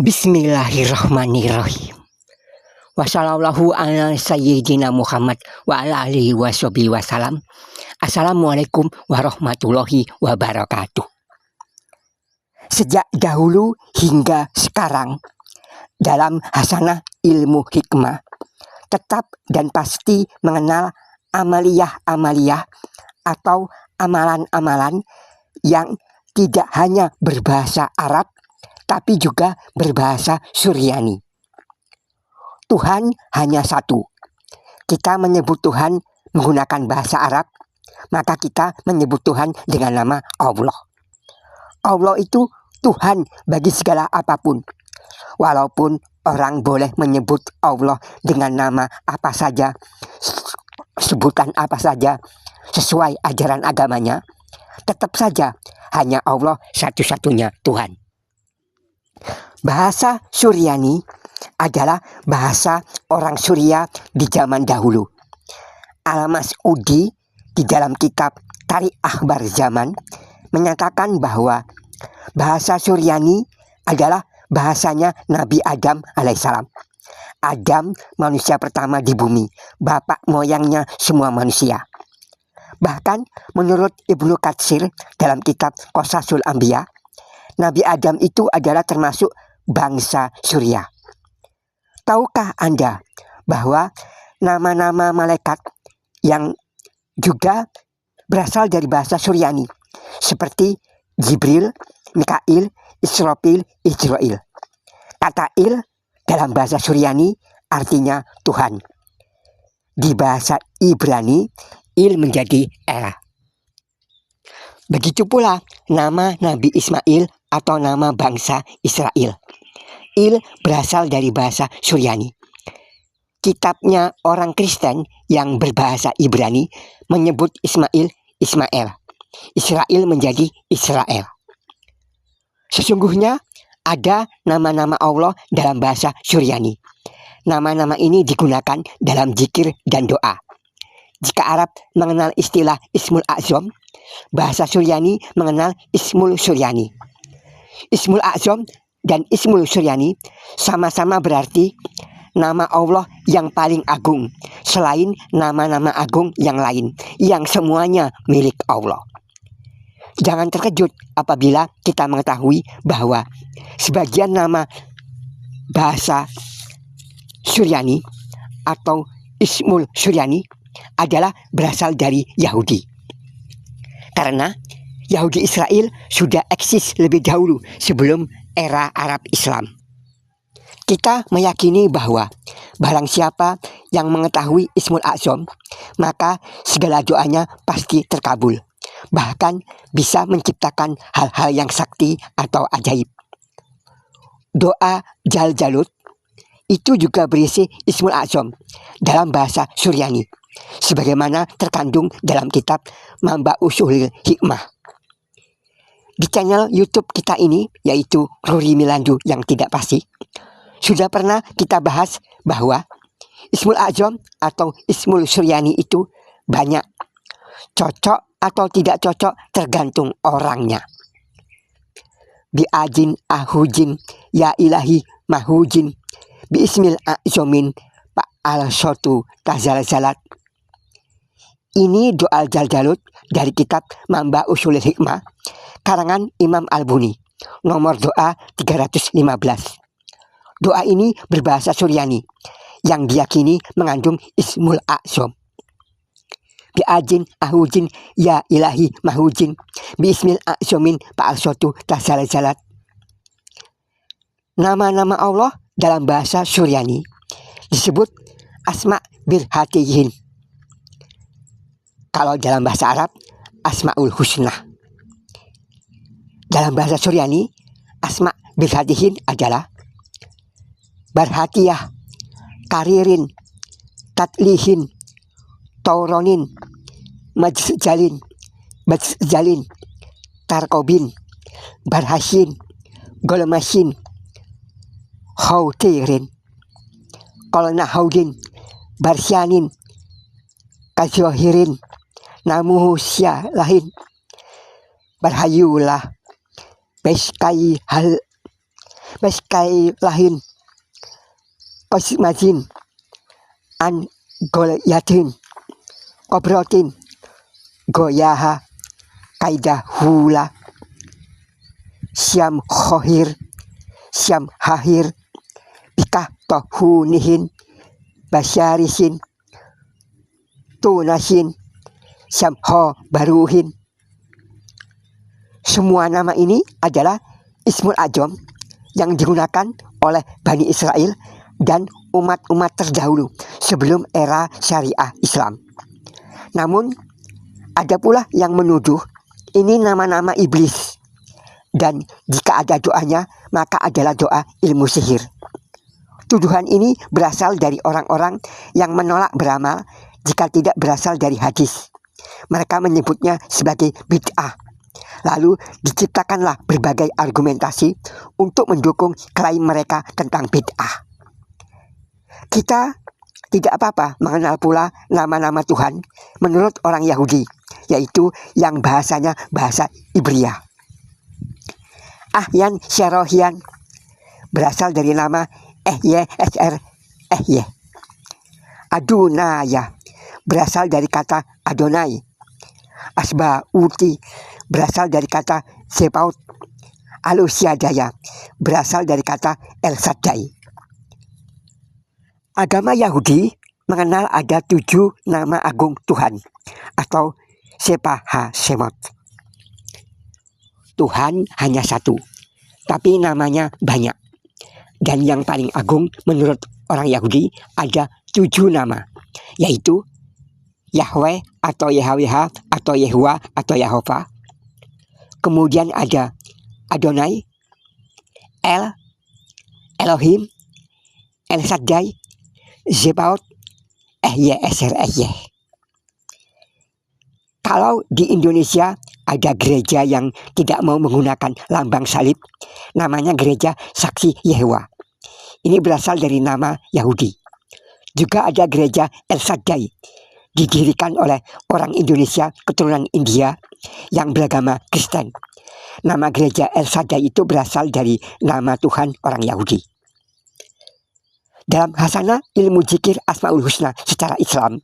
Bismillahirrahmanirrahim. Wassallallahu ala sayyidina Muhammad wa ala alihi washabihi wasallam. Assalamualaikum warahmatullahi wabarakatuh. Sejak dahulu hingga sekarang, dalam hasanah ilmu hikmah, tetap dan pasti mengenal amaliyah-amaliyah atau amalan-amalan yang tidak hanya berbahasa Arab, tapi juga berbahasa Suryani. Tuhan hanya satu. Kita menyebut Tuhan menggunakan bahasa Arab, maka kita menyebut Tuhan dengan nama Allah. Allah itu Tuhan bagi segala apapun. Walaupun orang boleh menyebut Allah dengan nama apa saja, sebutan apa saja, sesuai ajaran agamanya, tetap saja hanya Allah satu-satunya Tuhan. Bahasa Suryani adalah bahasa orang Surya di zaman dahulu. Al-Mas'udi di dalam kitab Tarikh Akhbar Zaman menyatakan bahwa bahasa Suryani adalah bahasanya Nabi Adam alaihissalam. Adam manusia pertama di bumi, bapak moyangnya semua manusia. Bahkan menurut Ibnu Katsir dalam kitab Qasasul Anbiya, Nabi Adam itu adalah termasuk bangsa Surya. Tahukah Anda bahwa nama-nama malaikat yang juga berasal dari bahasa Suryani, seperti Jibril, Mikail, Israfil, Ijrail. Kata Il dalam bahasa Suryani artinya Tuhan. Di bahasa Ibrani, Il menjadi Ela. Begitu pula nama Nabi Ismail atau nama bangsa Israel. Il berasal dari bahasa Suryani. Kitabnya orang Kristen yang berbahasa Ibrani menyebut Ismail, Ismael. Israel menjadi Israel. Sesungguhnya ada nama-nama Allah dalam bahasa Suryani. Nama-nama ini digunakan dalam zikir dan doa. Jika Arab mengenal istilah Ismul A'zam, bahasa Suryani mengenal Ismul Suryani. Ismul A'zam dan Ismul Suryani sama-sama berarti nama Allah yang paling agung, selain nama-nama agung yang lain, yang semuanya milik Allah. Jangan terkejut apabila kita mengetahui bahwa sebagian nama bahasa Suryani atau Ismul Suryani adalah berasal dari Yahudi. Karena Yahudi Israel sudah eksis lebih dahulu sebelum era Arab Islam. Kita meyakini bahwa barang siapa yang mengetahui Ismul A'zam, maka segala doanya pasti terkabul. Bahkan bisa menciptakan hal-hal yang sakti atau ajaib. Doa Jaljalut itu juga berisi Ismul A'zam dalam bahasa Suryani, sebagaimana terkandung dalam kitab Mamba Ushulil Hikmah. Di channel YouTube kita ini, yaitu Ruri Milandu yang tidak pasti, sudah pernah kita bahas bahwa Ismul A'zam atau Ismul Suryani itu banyak. Cocok atau tidak cocok tergantung orangnya. Bi'ajin ahujin ya ilahi mahujin bi ismil a'zamin fa'al sotu tazalzalat. Ini doa Jaljalut dari kitab Mamba Ushulil Hikmah karangan Imam Al-Buni, nomor doa 315. Doa ini berbahasa Suryani yang diyakini mengandung Ismul A'zam. Bi'ajin ahujin ya ilahi mahujin bi'ismil a'zamin fa'al sotu tazalzalat. Nama-nama Allah dalam bahasa Suryani disebut Asma Birhatihin. Kalau dalam bahasa Arab, Asmaul Husna. Dalam bahasa Suryani, Asma Birhatihin adalah Barhatiyah, Karirin, Tatlihin, Tauronin, Majjalin, Bajjalin, Tarkobin, Barhasin, Golmasin, Hautirin, Kolnahaudin, Barsyanin, Kazohirin, Namuhusya lahin, Barhayulah, Beskai hal Meskailahim Kosmazin An Golyatin Kobrotin Goyaha Kaidahula Syam Khohir Syam Hahir Bikah Tohunihin Basyarisin Tunasin Syam Ho Baruhin. Semua nama ini adalah Ismul Adzam yang digunakan oleh Bani Israel dan umat-umat terdahulu sebelum era syariah Islam. Namun ada pula yang menuduh ini nama-nama iblis, dan jika ada doanya maka adalah doa ilmu sihir. Tuduhan ini berasal dari orang-orang yang menolak beramal jika tidak berasal dari hadis. Mereka menyebutnya sebagai bid'ah. Lalu diciptakanlah berbagai argumentasi untuk mendukung klaim mereka tentang bid'ah. Kita tidak apa-apa mengenal pula nama-nama Tuhan menurut orang Yahudi, yaitu yang bahasanya bahasa Ibriyah. Ahyan Syarohian berasal dari nama Ehye Esr Ehye. Adunaya berasal dari kata Adonai. Asbauti berasal dari kata Zebaut. Alusyadaya berasal dari kata El Shaddai. Agama Yahudi mengenal ada 7 nama agung Tuhan atau Sepa Ha-Shemot. Tuhan hanya satu, tapi namanya banyak. Dan yang paling agung menurut orang Yahudi ada 7 nama, yaitu Yahweh atau Yahweh atau Yehuwa atau Yahova. Kemudian ada Adonai, El, Elohim, El Shaddai, Zebaot, Ehye Esr Ehye. Kalau di Indonesia ada gereja yang tidak mau menggunakan lambang salib, namanya Gereja Saksi Yehuwa. Ini berasal dari nama Yahudi. Juga ada Gereja El Shaddai, didirikan oleh orang Indonesia keturunan India yang beragama Kristen. Nama Gereja El Shaddai itu berasal dari nama Tuhan orang Yahudi. Dalam Hasanah Ilmu Dzikir Asmaul Husna secara Islam,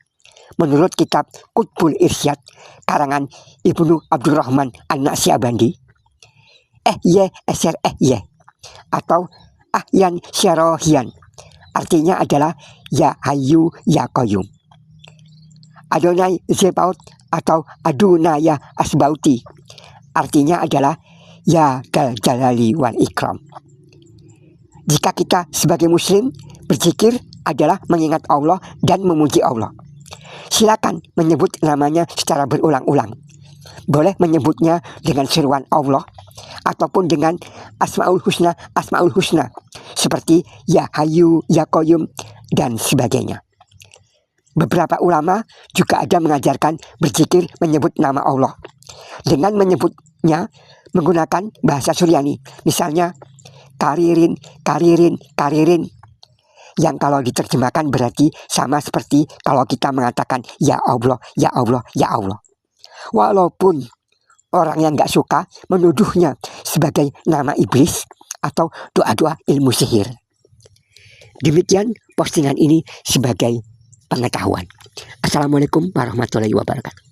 menurut kitab Qutbul Irsyad karangan Ibnu Abdurrahman An-Naqsyabandi, Ehye Esr Ehye atau Ahyan Syarohian artinya adalah Ya Hayyu Ya Qayyum. Adonai Zebaot atau Adunaya Asbauti artinya adalah Ya Dal Jalali Wal Ikram. Jika kita sebagai muslim berzikir adalah mengingat Allah dan memuji Allah, silakan menyebut namanya secara berulang-ulang. Boleh menyebutnya dengan seruan Allah ataupun dengan Asmaul Husna seperti Ya Hayyu Ya Qayyum dan sebagainya. Beberapa ulama juga ada mengajarkan berzikir menyebut nama Allah dengan menyebutnya menggunakan bahasa Suryani, misalnya karirin, karirin, karirin, yang kalau diterjemahkan berarti sama seperti kalau kita mengatakan Ya Allah, Ya Allah, Ya Allah. Walaupun orang yang gak suka menuduhnya sebagai nama iblis atau doa-doa ilmu sihir. Demikian postingan ini sebagai pengetahuan. Assalamualaikum warahmatullahi wabarakatuh.